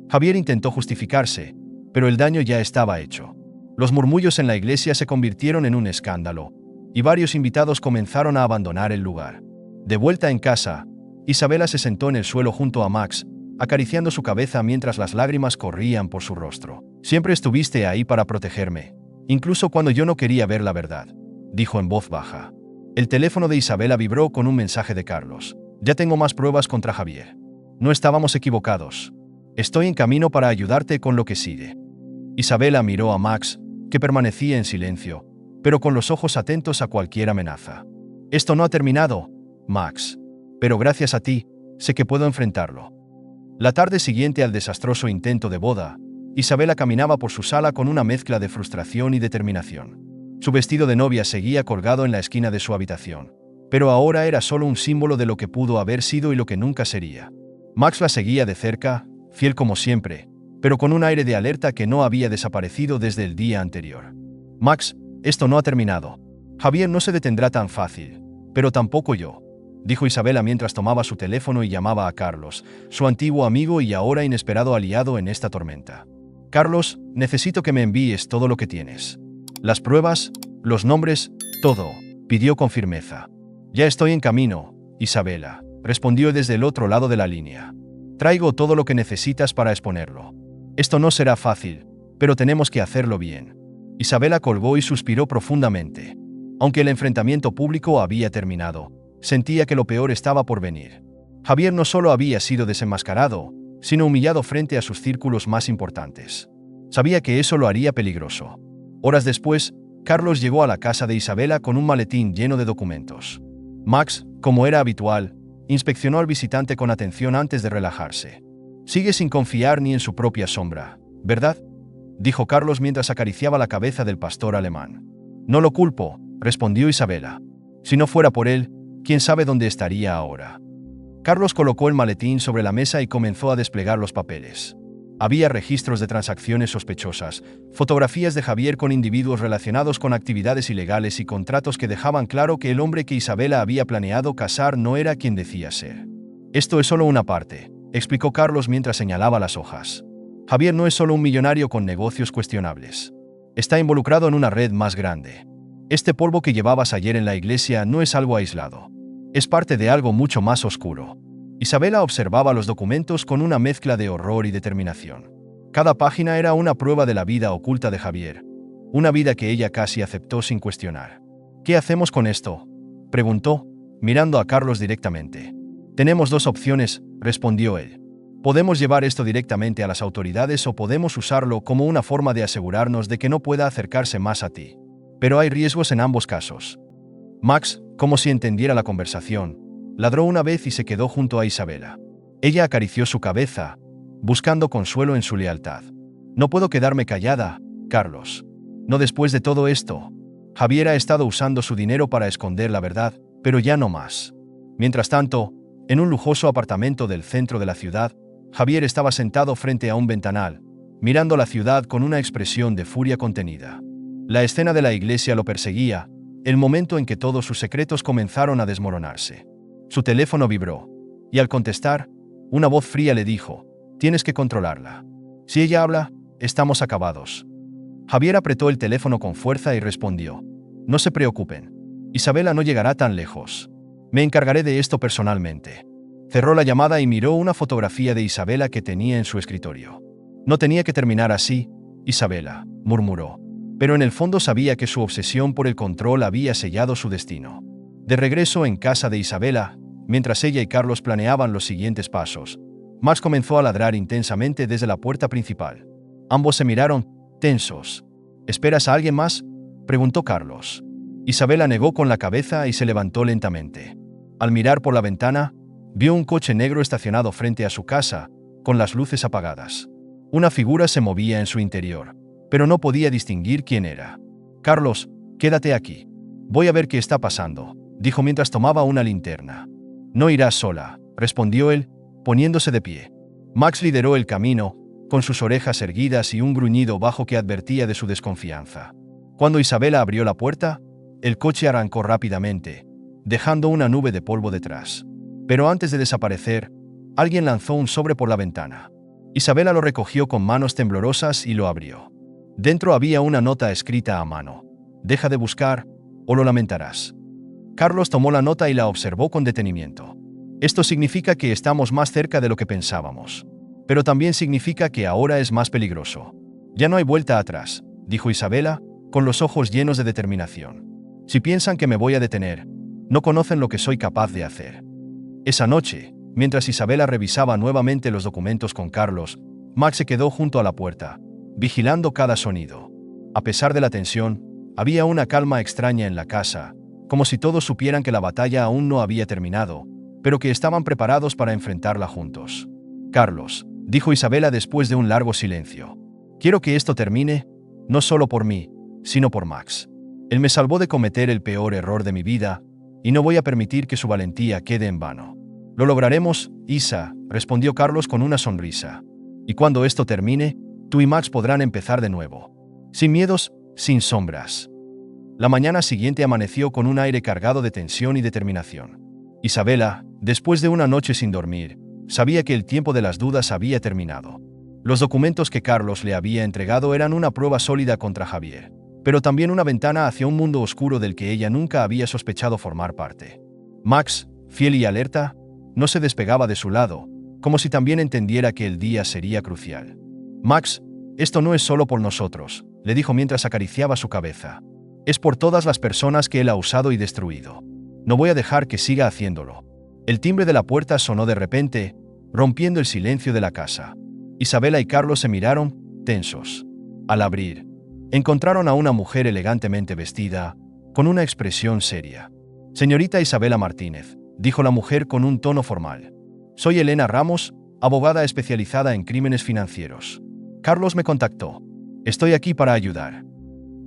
Javier intentó justificarse, pero el daño ya estaba hecho. Los murmullos en la iglesia se convirtieron en un escándalo, y varios invitados comenzaron a abandonar el lugar. De vuelta en casa, Isabela se sentó en el suelo junto a Max, acariciando su cabeza mientras las lágrimas corrían por su rostro. «Siempre estuviste ahí para protegerme, incluso cuando yo no quería ver la verdad», dijo en voz baja. El teléfono de Isabela vibró con un mensaje de Carlos. «Ya tengo más pruebas contra Javier. No estábamos equivocados. Estoy en camino para ayudarte con lo que sigue». Isabela miró a Max, que permanecía en silencio, pero con los ojos atentos a cualquier amenaza. «Esto no ha terminado, Max. Pero gracias a ti, sé que puedo enfrentarlo». La tarde siguiente al desastroso intento de boda, Isabela caminaba por su sala con una mezcla de frustración y determinación. Su vestido de novia seguía colgado en la esquina de su habitación, pero ahora era solo un símbolo de lo que pudo haber sido y lo que nunca sería. Max la seguía de cerca, fiel como siempre, pero con un aire de alerta que no había desaparecido desde el día anterior. «Max, esto no ha terminado. Javier no se detendrá tan fácil, pero tampoco yo», dijo Isabela mientras tomaba su teléfono y llamaba a Carlos, su antiguo amigo y ahora inesperado aliado en esta tormenta. «Carlos, necesito que me envíes todo lo que tienes. Las pruebas, los nombres, todo», pidió con firmeza. «Ya estoy en camino, Isabela», respondió desde el otro lado de la línea. «Traigo todo lo que necesitas para exponerlo. Esto no será fácil, pero tenemos que hacerlo bien». Isabela colgó y suspiró profundamente. Aunque el enfrentamiento público había terminado, sentía que lo peor estaba por venir. Javier no solo había sido desenmascarado, sino humillado frente a sus círculos más importantes. Sabía que eso lo haría peligroso. Horas después, Carlos llegó a la casa de Isabela con un maletín lleno de documentos. Max, como era habitual, inspeccionó al visitante con atención antes de relajarse. «Sigue sin confiar ni en su propia sombra, ¿verdad?», dijo Carlos mientras acariciaba la cabeza del pastor alemán. «No lo culpo», respondió Isabela. «Si no fuera por él, quién sabe dónde estaría ahora». Carlos colocó el maletín sobre la mesa y comenzó a desplegar los papeles. Había registros de transacciones sospechosas, fotografías de Javier con individuos relacionados con actividades ilegales y contratos que dejaban claro que el hombre que Isabela había planeado casar no era quien decía ser. «Esto es solo una parte», explicó Carlos mientras señalaba las hojas. «Javier no es solo un millonario con negocios cuestionables. Está involucrado en una red más grande. Este polvo que llevabas ayer en la iglesia no es algo aislado. Es parte de algo mucho más oscuro». Isabela observaba los documentos con una mezcla de horror y determinación. Cada página era una prueba de la vida oculta de Javier, una vida que ella casi aceptó sin cuestionar. «¿Qué hacemos con esto?», preguntó, mirando a Carlos directamente. «Tenemos dos opciones», respondió él. «Podemos llevar esto directamente a las autoridades o podemos usarlo como una forma de asegurarnos de que no pueda acercarse más a ti. Pero hay riesgos en ambos casos». Max, como si entendiera la conversación, ladró una vez y se quedó junto a Isabela. Ella acarició su cabeza, buscando consuelo en su lealtad. «No puedo quedarme callada, Carlos. No después de todo esto. Javier ha estado usando su dinero para esconder la verdad, pero ya no más». Mientras tanto, en un lujoso apartamento del centro de la ciudad, Javier estaba sentado frente a un ventanal, mirando la ciudad con una expresión de furia contenida. La escena de la iglesia lo perseguía, el momento en que todos sus secretos comenzaron a desmoronarse. Su teléfono vibró, y al contestar, una voz fría le dijo: «Tienes que controlarla. Si ella habla, estamos acabados». Javier apretó el teléfono con fuerza y respondió: «No se preocupen. Isabela no llegará tan lejos. Me encargaré de esto personalmente». Cerró la llamada y miró una fotografía de Isabela que tenía en su escritorio. «No tenía que terminar así, Isabela», murmuró. Pero en el fondo sabía que su obsesión por el control había sellado su destino. De regreso en casa de Isabela, mientras ella y Carlos planeaban los siguientes pasos, Max comenzó a ladrar intensamente desde la puerta principal. Ambos se miraron, tensos. «¿Esperas a alguien más?», preguntó Carlos. Isabela negó con la cabeza y se levantó lentamente. Al mirar por la ventana, vio un coche negro estacionado frente a su casa, con las luces apagadas. Una figura se movía en su interior, pero no podía distinguir quién era. «Carlos, quédate aquí. Voy a ver qué está pasando», dijo mientras tomaba una linterna. «No irás sola», respondió él, poniéndose de pie. Max lideró el camino, con sus orejas erguidas y un gruñido bajo que advertía de su desconfianza. Cuando Isabela abrió la puerta, el coche arrancó rápidamente, dejando una nube de polvo detrás. Pero antes de desaparecer, alguien lanzó un sobre por la ventana. Isabela lo recogió con manos temblorosas y lo abrió. Dentro había una nota escrita a mano: «Deja de buscar, o lo lamentarás». Carlos tomó la nota y la observó con detenimiento. «Esto significa que estamos más cerca de lo que pensábamos. Pero también significa que ahora es más peligroso. Ya no hay vuelta atrás», dijo Isabela, con los ojos llenos de determinación. «Si piensan que me voy a detener, no conocen lo que soy capaz de hacer». Esa noche, mientras Isabela revisaba nuevamente los documentos con Carlos, Max se quedó junto a la puerta, vigilando cada sonido. A pesar de la tensión, había una calma extraña en la casa, como si todos supieran que la batalla aún no había terminado, pero que estaban preparados para enfrentarla juntos. «Carlos», dijo Isabela después de un largo silencio, «quiero que esto termine, no solo por mí, sino por Max. Él me salvó de cometer el peor error de mi vida, y no voy a permitir que su valentía quede en vano». «Lo lograremos, Isa», respondió Carlos con una sonrisa. «Y cuando esto termine, tú y Max podrán empezar de nuevo. Sin miedos, sin sombras». La mañana siguiente amaneció con un aire cargado de tensión y determinación. Isabela, después de una noche sin dormir, sabía que el tiempo de las dudas había terminado. Los documentos que Carlos le había entregado eran una prueba sólida contra Javier, pero también una ventana hacia un mundo oscuro del que ella nunca había sospechado formar parte. Max, fiel y alerta, no se despegaba de su lado, como si también entendiera que el día sería crucial. «Max, esto no es solo por nosotros», le dijo mientras acariciaba su cabeza. «Es por todas las personas que él ha usado y destruido. No voy a dejar que siga haciéndolo». El timbre de la puerta sonó de repente, rompiendo el silencio de la casa. Isabela y Carlos se miraron, tensos. Al abrir, Encontraron a una mujer elegantemente vestida, con una expresión seria. «Señorita Isabela Martínez», dijo la mujer con un tono formal. «Soy Elena Ramos, abogada especializada en crímenes financieros. Carlos me contactó. Estoy aquí para ayudar».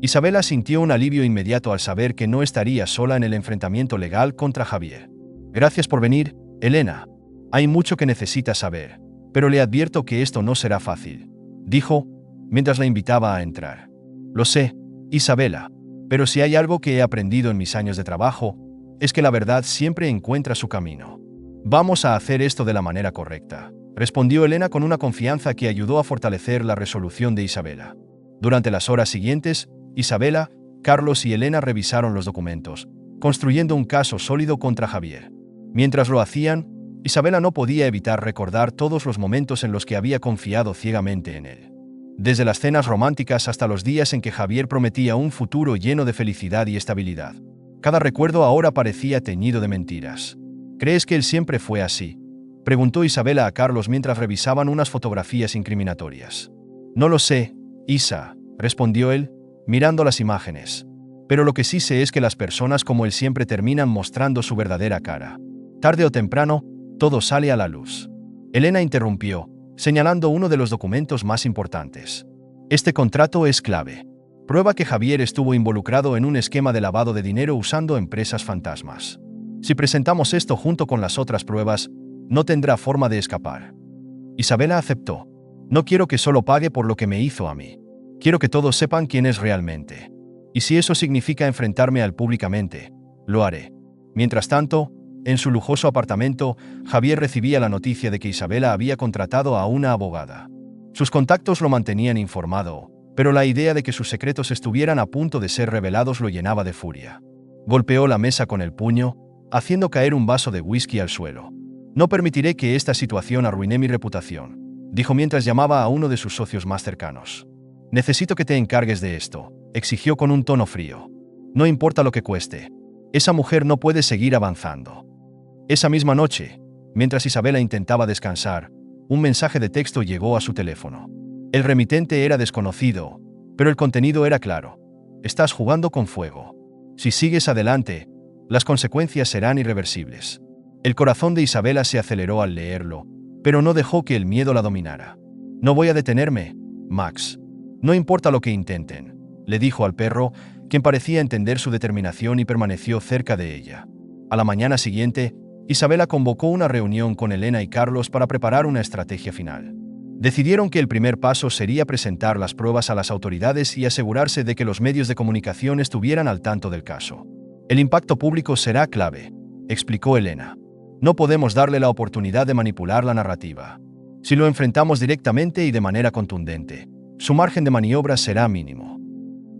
Isabela sintió un alivio inmediato al saber que no estaría sola en el enfrentamiento legal contra Javier. «Gracias por venir, Elena. Hay mucho que necesitas saber, pero le advierto que esto no será fácil», dijo, mientras la invitaba a entrar. «Lo sé, Isabela, pero si hay algo que he aprendido en mis años de trabajo, es que la verdad siempre encuentra su camino. Vamos a hacer esto de la manera correcta», respondió Elena con una confianza que ayudó a fortalecer la resolución de Isabela. Durante las horas siguientes, Isabela, Carlos y Elena revisaron los documentos, construyendo un caso sólido contra Javier. Mientras lo hacían, Isabela no podía evitar recordar todos los momentos en los que había confiado ciegamente en él. Desde las cenas románticas hasta los días en que Javier prometía un futuro lleno de felicidad y estabilidad. Cada recuerdo ahora parecía teñido de mentiras. «¿Crees que él siempre fue así?», preguntó Isabela a Carlos mientras revisaban unas fotografías incriminatorias. «No lo sé, Isa», respondió él, mirando las imágenes. «Pero lo que sí sé es que las personas como él siempre terminan mostrando su verdadera cara. Tarde o temprano, todo sale a la luz». Elena interrumpió, señalando uno de los documentos más importantes. «Este contrato es clave. Prueba que Javier estuvo involucrado en un esquema de lavado de dinero usando empresas fantasmas. Si presentamos esto junto con las otras pruebas, no tendrá forma de escapar». Isabela aceptó. «No quiero que solo pague por lo que me hizo a mí. Quiero que todos sepan quién es realmente. Y si eso significa enfrentarme a él públicamente, lo haré». Mientras tanto, en su lujoso apartamento, Javier recibía la noticia de que Isabela había contratado a una abogada. Sus contactos lo mantenían informado, pero la idea de que sus secretos estuvieran a punto de ser revelados lo llenaba de furia. Golpeó la mesa con el puño, haciendo caer un vaso de whisky al suelo. «No permitiré que esta situación arruine mi reputación», dijo mientras llamaba a uno de sus socios más cercanos. «Necesito que te encargues de esto», exigió con un tono frío. «No importa lo que cueste. Esa mujer no puede seguir avanzando». Esa misma noche, mientras Isabela intentaba descansar, un mensaje de texto llegó a su teléfono. El remitente era desconocido, pero el contenido era claro. «Estás jugando con fuego. Si sigues adelante, las consecuencias serán irreversibles». El corazón de Isabela se aceleró al leerlo, pero no dejó que el miedo la dominara. «No voy a detenerme, Max. No importa lo que intenten», le dijo al perro, quien parecía entender su determinación y permaneció cerca de ella. A la mañana siguiente, Isabela convocó una reunión con Elena y Carlos para preparar una estrategia final. Decidieron que el primer paso sería presentar las pruebas a las autoridades y asegurarse de que los medios de comunicación estuvieran al tanto del caso. «El impacto público será clave», explicó Elena. «No podemos darle la oportunidad de manipular la narrativa. Si lo enfrentamos directamente y de manera contundente, su margen de maniobra será mínimo».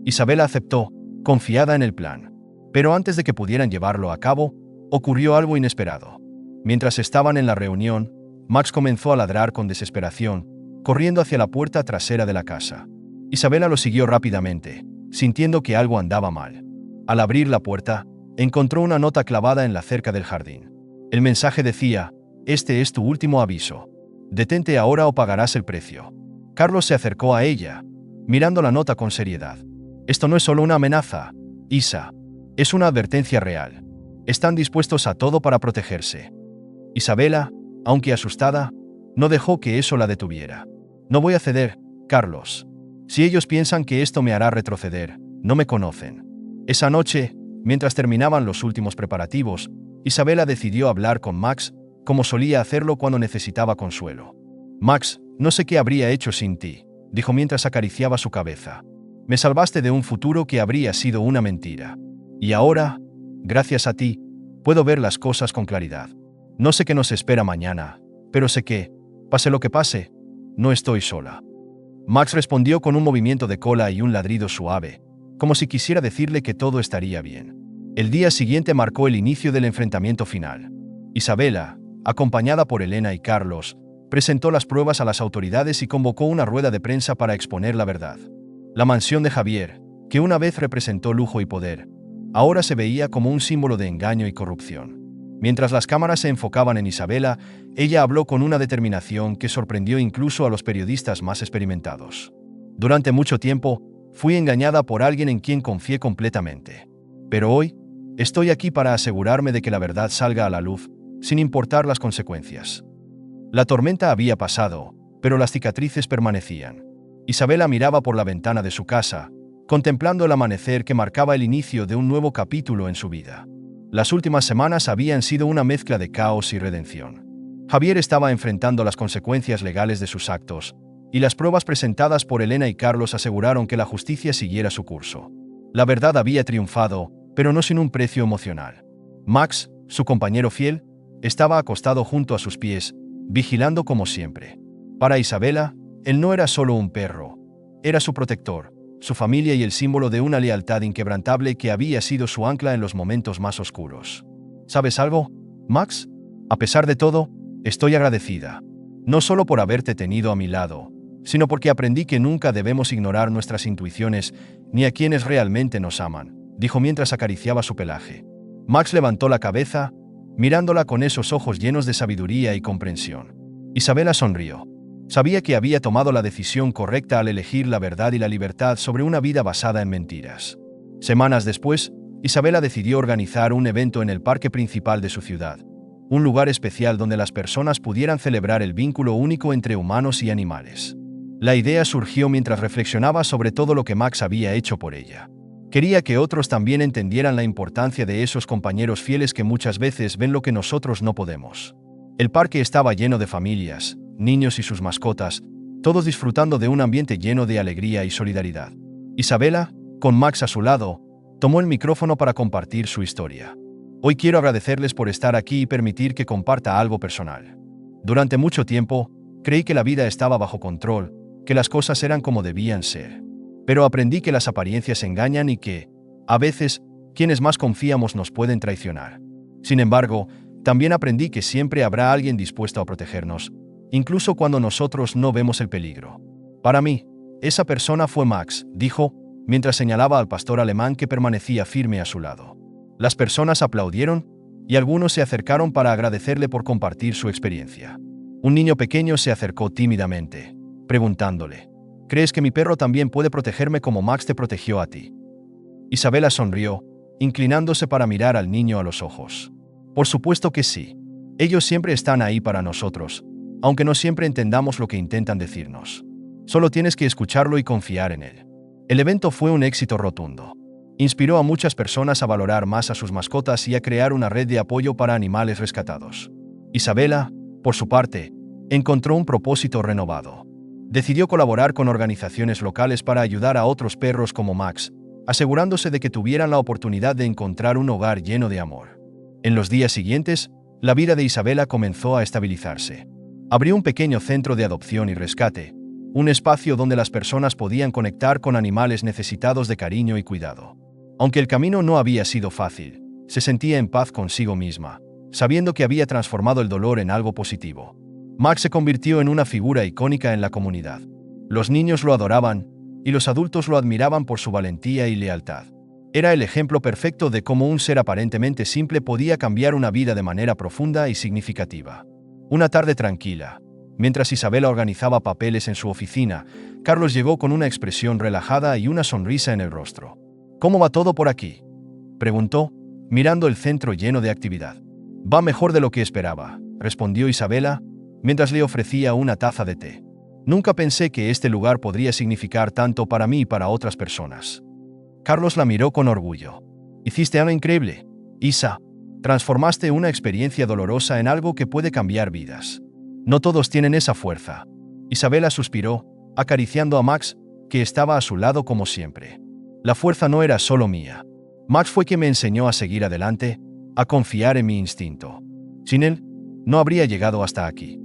Isabela aceptó, confiada en el plan. Pero antes de que pudieran llevarlo a cabo, ocurrió algo inesperado. Mientras estaban en la reunión, Max comenzó a ladrar con desesperación, corriendo hacia la puerta trasera de la casa. Isabela lo siguió rápidamente, sintiendo que algo andaba mal. Al abrir la puerta, encontró una nota clavada en la cerca del jardín. El mensaje decía: «Este es tu último aviso. Detente ahora o pagarás el precio». Carlos se acercó a ella, mirando la nota con seriedad. «Esto no es solo una amenaza, Isa. Es una advertencia real. Están dispuestos a todo para protegerse». Isabela, aunque asustada, no dejó que eso la detuviera. «No voy a ceder, Carlos. Si ellos piensan que esto me hará retroceder, no me conocen». Esa noche, mientras terminaban los últimos preparativos, Isabela decidió hablar con Max, como solía hacerlo cuando necesitaba consuelo. «Max, no sé qué habría hecho sin ti», dijo mientras acariciaba su cabeza. «Me salvaste de un futuro que habría sido una mentira. Y ahora, gracias a ti, puedo ver las cosas con claridad. No sé qué nos espera mañana, pero sé que, pase lo que pase, no estoy sola». Max respondió con un movimiento de cola y un ladrido suave, como si quisiera decirle que todo estaría bien. El día siguiente marcó el inicio del enfrentamiento final. Isabela, acompañada por Elena y Carlos, presentó las pruebas a las autoridades y convocó una rueda de prensa para exponer la verdad. La mansión de Javier, que una vez representó lujo y poder, ahora se veía como un símbolo de engaño y corrupción. Mientras las cámaras se enfocaban en Isabela, ella habló con una determinación que sorprendió incluso a los periodistas más experimentados. «Durante mucho tiempo, Fui engañada por alguien en quien confié completamente. Pero hoy, estoy aquí para asegurarme de que la verdad salga a la luz, sin importar las consecuencias. La tormenta había pasado, pero las cicatrices permanecían. Isabela miraba por la ventana de su casa, contemplando el amanecer que marcaba el inicio de un nuevo capítulo en su vida. Las últimas semanas habían sido una mezcla de caos y redención. Javier estaba enfrentando las consecuencias legales de sus actos, y las pruebas presentadas por Elena y Carlos aseguraron que la justicia siguiera su curso. La verdad había triunfado, pero no sin un precio emocional. Max, su compañero fiel, estaba acostado junto a sus pies, vigilando como siempre. Para Isabela, él no era solo un perro, era su protector, su familia y el símbolo de una lealtad inquebrantable que había sido su ancla en los momentos más oscuros. ¿Sabes algo, Max? A pesar de todo, estoy agradecida. No solo por haberte tenido a mi lado, sino porque aprendí que nunca debemos ignorar nuestras intuiciones ni a quienes realmente nos aman, dijo mientras acariciaba su pelaje. Max levantó la cabeza, mirándola con esos ojos llenos de sabiduría y comprensión. Isabela sonrió. Sabía que había tomado la decisión correcta al elegir la verdad y la libertad sobre una vida basada en mentiras. Semanas después, Isabela decidió organizar un evento en el parque principal de su ciudad, un lugar especial donde las personas pudieran celebrar el vínculo único entre humanos y animales. La idea surgió mientras reflexionaba sobre todo lo que Max había hecho por ella. Quería que otros también entendieran la importancia de esos compañeros fieles que muchas veces ven lo que nosotros no podemos. El parque estaba lleno de familias, niños y sus mascotas, todos disfrutando de un ambiente lleno de alegría y solidaridad. Isabela, con Max a su lado, tomó el micrófono para compartir su historia. Hoy quiero agradecerles por estar aquí y permitir que comparta algo personal. Durante mucho tiempo, creí que la vida estaba bajo control, que las cosas eran como debían ser. Pero aprendí que las apariencias engañan y que, a veces, quienes más confiamos nos pueden traicionar. Sin embargo, también aprendí que siempre habrá alguien dispuesto a protegernos, incluso cuando nosotros no vemos el peligro. Para mí, esa persona fue Max, dijo, mientras señalaba al pastor alemán que permanecía firme a su lado. Las personas aplaudieron, y algunos se acercaron para agradecerle por compartir su experiencia. Un niño pequeño se acercó tímidamente, preguntándole, ¿crees que mi perro también puede protegerme como Max te protegió a ti? Isabela sonrió, inclinándose para mirar al niño a los ojos. Por supuesto que sí. Ellos siempre están ahí para nosotros, aunque no siempre entendamos lo que intentan decirnos. Solo tienes que escucharlo y confiar en él. El evento fue un éxito rotundo. Inspiró a muchas personas a valorar más a sus mascotas y a crear una red de apoyo para animales rescatados. Isabela, por su parte, encontró un propósito renovado. Decidió colaborar con organizaciones locales para ayudar a otros perros como Max, asegurándose de que tuvieran la oportunidad de encontrar un hogar lleno de amor. En los días siguientes, la vida de Isabela comenzó a estabilizarse. Abrió un pequeño centro de adopción y rescate, un espacio donde las personas podían conectar con animales necesitados de cariño y cuidado. Aunque el camino no había sido fácil, se sentía en paz consigo misma, sabiendo que había transformado el dolor en algo positivo. Max se convirtió en una figura icónica en la comunidad. Los niños lo adoraban, y los adultos lo admiraban por su valentía y lealtad. Era el ejemplo perfecto de cómo un ser aparentemente simple podía cambiar una vida de manera profunda y significativa. Una tarde tranquila, mientras Isabela organizaba papeles en su oficina, Carlos llegó con una expresión relajada y una sonrisa en el rostro. ¿Cómo va todo por aquí?, preguntó, mirando el centro lleno de actividad. Va mejor de lo que esperaba, respondió Isabela, mientras le ofrecía una taza de té. Nunca pensé que este lugar podría significar tanto para mí y para otras personas. Carlos la miró con orgullo. Hiciste algo increíble, Isa. Transformaste una experiencia dolorosa en algo que puede cambiar vidas. No todos tienen esa fuerza. Isabela suspiró, acariciando a Max, que estaba a su lado como siempre. La fuerza no era solo mía. Max fue quien me enseñó a seguir adelante, a confiar en mi instinto. Sin él, no habría llegado hasta aquí.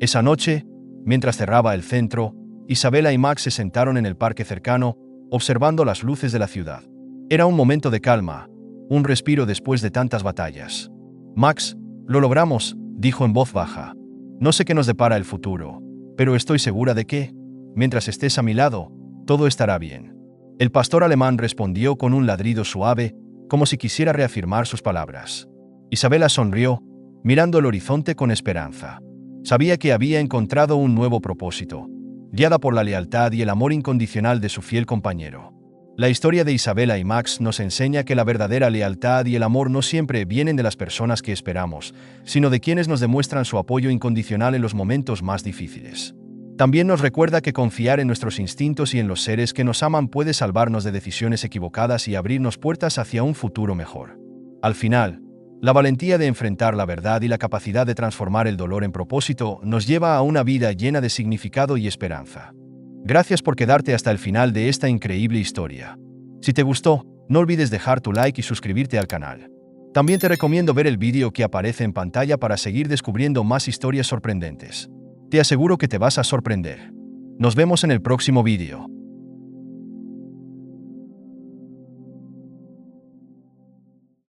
Esa noche, mientras cerraba el centro, Isabela y Max se sentaron en el parque cercano, observando las luces de la ciudad. Era un momento de calma, un respiro después de tantas batallas. Max, lo logramos, dijo en voz baja. No sé qué nos depara el futuro, pero estoy segura de que, mientras estés a mi lado, todo estará bien. El pastor alemán respondió con un ladrido suave, como si quisiera reafirmar sus palabras. Isabela sonrió, mirando el horizonte con esperanza. Sabía que había encontrado un nuevo propósito, guiada por la lealtad y el amor incondicional de su fiel compañero. La historia de Isabela y Max nos enseña que la verdadera lealtad y el amor no siempre vienen de las personas que esperamos, sino de quienes nos demuestran su apoyo incondicional en los momentos más difíciles. También nos recuerda que confiar en nuestros instintos y en los seres que nos aman puede salvarnos de decisiones equivocadas y abrirnos puertas hacia un futuro mejor. Al final, la valentía de enfrentar la verdad y la capacidad de transformar el dolor en propósito nos lleva a una vida llena de significado y esperanza. Gracias por quedarte hasta el final de esta increíble historia. Si te gustó, no olvides dejar tu like y suscribirte al canal. También te recomiendo ver el vídeo que aparece en pantalla para seguir descubriendo más historias sorprendentes. Te aseguro que te vas a sorprender. Nos vemos en el próximo vídeo.